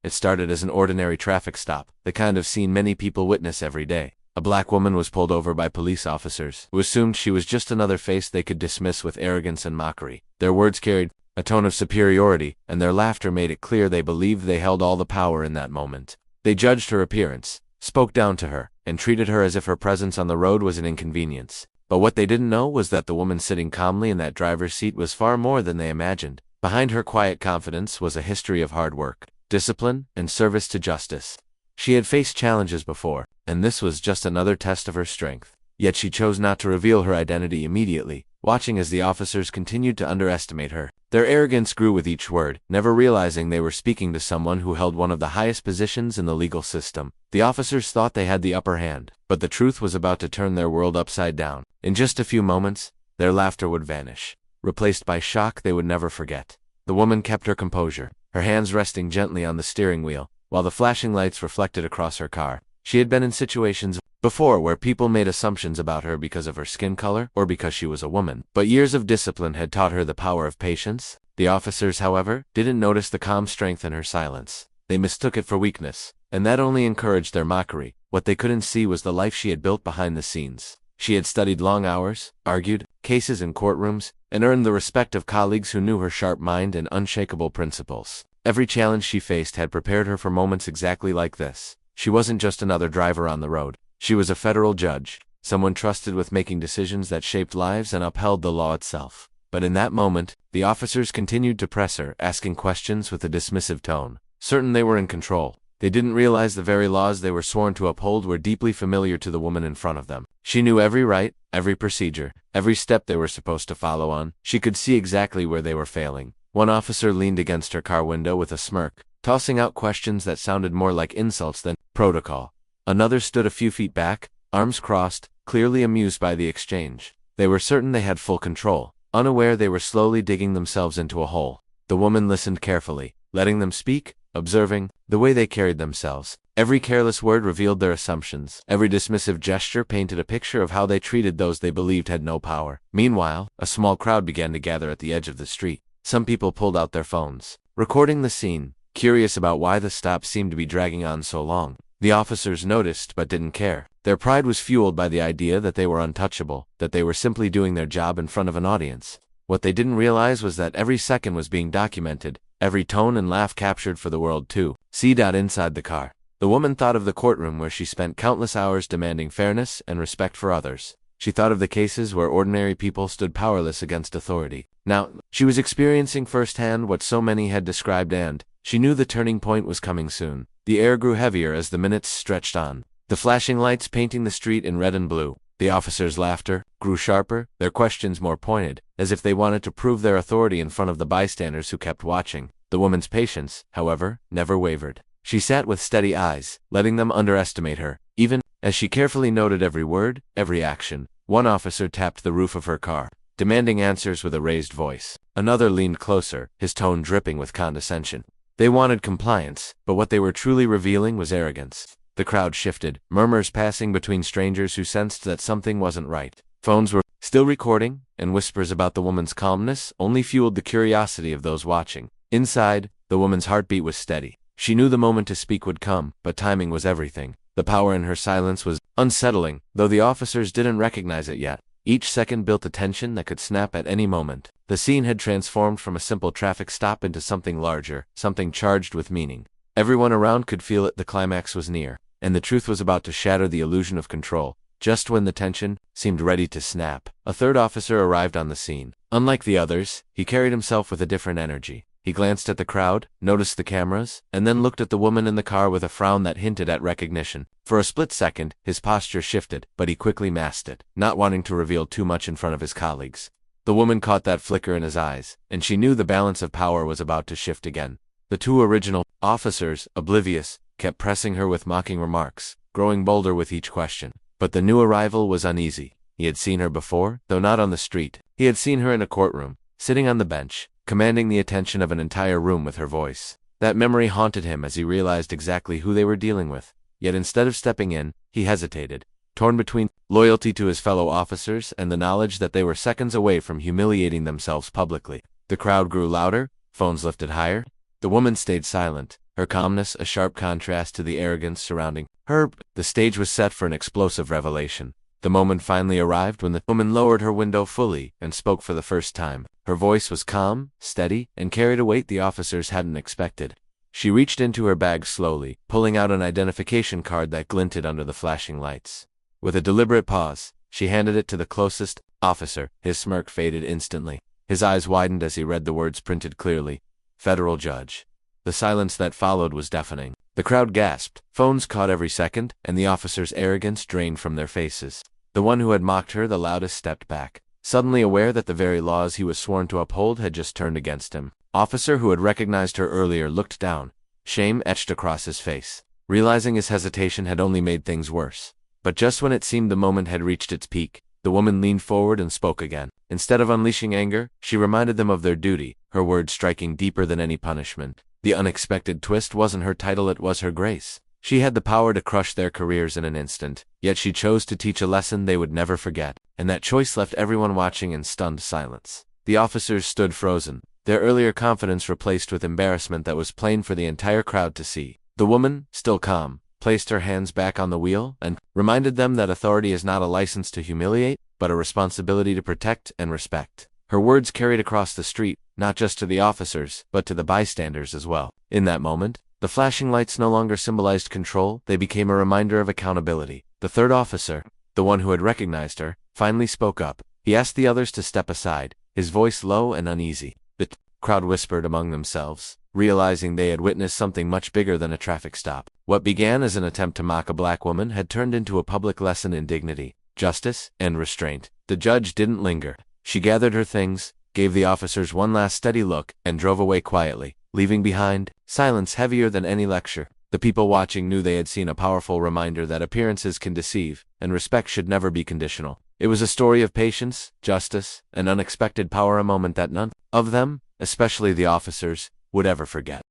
It started as an ordinary traffic stop, the kind of scene many people witness every day. A black woman was pulled over by police officers, who assumed she was just another face they could dismiss with arrogance and mockery. Their words carried a tone of superiority, and their laughter made it clear they believed they held all the power in that moment. They judged her appearance, spoke down to her, and treated her as if her presence on the road was an inconvenience. But what they didn't know was that the woman sitting calmly in that driver's seat was far more than they imagined. Behind her quiet confidence was a history of hard work, discipline, and service to justice. She had faced challenges before, and this was just another test of her strength. Yet she chose not to reveal her identity immediately, watching as the officers continued to underestimate her. Their arrogance grew with each word, never realizing they were speaking to someone who held one of the highest positions in the legal system. The officers thought they had the upper hand, but the truth was about to turn their world upside down. In just a few moments, their laughter would vanish, replaced by shock they would never forget. The woman kept her composure, her hands resting gently on the steering wheel, while the flashing lights reflected across her car. She had been in situations before where people made assumptions about her because of her skin color or because she was a woman, but years of discipline had taught her the power of patience. The officers, however, didn't notice the calm strength in her silence. They mistook it for weakness, and that only encouraged their mockery. What they couldn't see was the life she had built behind the scenes. She had studied long hours, argued cases in courtrooms, and earned the respect of colleagues who knew her sharp mind and unshakable principles. Every challenge she faced had prepared her for moments exactly like this. She wasn't just another driver on the road. She was a federal judge, someone trusted with making decisions that shaped lives and upheld the law itself. But in that moment, the officers continued to press her, asking questions with a dismissive tone, certain they were in control. They didn't realize the very laws they were sworn to uphold were deeply familiar to the woman in front of them. She knew every right, every procedure, every step they were supposed to follow on. She could see exactly where they were failing. One officer leaned against her car window with a smirk, tossing out questions that sounded more like insults than protocol. Another stood a few feet back, arms crossed, clearly amused by the exchange. They were certain they had full control, unaware they were slowly digging themselves into a hole. The woman listened carefully, letting them speak, observing the way they carried themselves. Every careless word revealed their assumptions. Every dismissive gesture painted a picture of how they treated those they believed had no power. Meanwhile, a small crowd began to gather at the edge of the street. Some people pulled out their phones, recording the scene, curious about why the stop seemed to be dragging on so long. The officers noticed but didn't care. Their pride was fueled by the idea that they were untouchable, that they were simply doing their job in front of an audience. What they didn't realize was that every second was being documented, every tone and laugh captured for the world too. Inside the car. The woman thought of the courtroom where she spent countless hours demanding fairness and respect for others. She thought of the cases where ordinary people stood powerless against authority. Now, she was experiencing firsthand what so many had described, and she knew the turning point was coming soon. The air grew heavier as the minutes stretched on, the flashing lights painting the street in red and blue. The officers' laughter grew sharper, their questions more pointed, as if they wanted to prove their authority in front of the bystanders who kept watching. The woman's patience, however, never wavered. She sat with steady eyes, letting them underestimate her. Even as she carefully noted every word, every action, one officer tapped the roof of her car, demanding answers with a raised voice. Another leaned closer, his tone dripping with condescension. They wanted compliance, but what they were truly revealing was arrogance. The crowd shifted, murmurs passing between strangers who sensed that something wasn't right. Phones were still recording, and whispers about the woman's calmness only fueled the curiosity of those watching. Inside, the woman's heartbeat was steady. She knew the moment to speak would come, but timing was everything. The power in her silence was unsettling, though the officers didn't recognize it yet. Each second built a tension that could snap at any moment. The scene had transformed from a simple traffic stop into something larger, something charged with meaning. Everyone around could feel it. The climax was near, and the truth was about to shatter the illusion of control. Just when the tension seemed ready to snap, a third officer arrived on the scene. Unlike the others, he carried himself with a different energy. He glanced at the crowd, noticed the cameras, and then looked at the woman in the car with a frown that hinted at recognition. For a split second, his posture shifted, but he quickly masked it, not wanting to reveal too much in front of his colleagues. The woman caught that flicker in his eyes, and she knew the balance of power was about to shift again. The two original officers, oblivious, kept pressing her with mocking remarks, growing bolder with each question. But the new arrival was uneasy. He had seen her before, though not on the street. He had seen her in a courtroom, sitting on the bench, commanding the attention of an entire room with her voice. That memory haunted him as he realized exactly who they were dealing with. Yet instead of stepping in, he hesitated, torn between loyalty to his fellow officers and the knowledge that they were seconds away from humiliating themselves publicly. The crowd grew louder, phones lifted higher. The woman stayed silent, her calmness a sharp contrast to the arrogance surrounding her. The stage was set for an explosive revelation. The moment finally arrived when the woman lowered her window fully and spoke for the first time. Her voice was calm, steady, and carried a weight the officers hadn't expected. She reached into her bag slowly, pulling out an identification card that glinted under the flashing lights. With a deliberate pause, she handed it to the closest officer. His smirk faded instantly. His eyes widened as he read the words printed clearly. Federal Judge. The silence that followed was deafening. The crowd gasped, phones caught every second, and the officer's arrogance drained from their faces. The one who had mocked her the loudest stepped back, suddenly aware that the very laws he was sworn to uphold had just turned against him. Officer who had recognized her earlier looked down, shame etched across his face, realizing his hesitation had only made things worse. But just when it seemed the moment had reached its peak, the woman leaned forward and spoke again. Instead of unleashing anger, she reminded them of their duty, her words striking deeper than any punishment. The unexpected twist wasn't her title, it was her grace. She had the power to crush their careers in an instant, yet she chose to teach a lesson they would never forget, and that choice left everyone watching in stunned silence. The officers stood frozen, their earlier confidence replaced with embarrassment that was plain for the entire crowd to see. The woman, still calm, placed her hands back on the wheel and reminded them that authority is not a license to humiliate, but a responsibility to protect and respect. Her words carried across the street, not just to the officers, but to the bystanders as well. In that moment, the flashing lights no longer symbolized control, they became a reminder of accountability. The third officer, the one who had recognized her, finally spoke up. He asked the others to step aside, his voice low and uneasy. The crowd whispered among themselves, realizing they had witnessed something much bigger than a traffic stop. What began as an attempt to mock a black woman had turned into a public lesson in dignity, justice, and restraint. The judge didn't linger. She gathered her things, gave the officers one last steady look, and drove away quietly, leaving behind silence heavier than any lecture. The people watching knew they had seen a powerful reminder that appearances can deceive, and respect should never be conditional. It was a story of patience, justice, and unexpected power, a moment that none of them, especially the officers, would ever forget.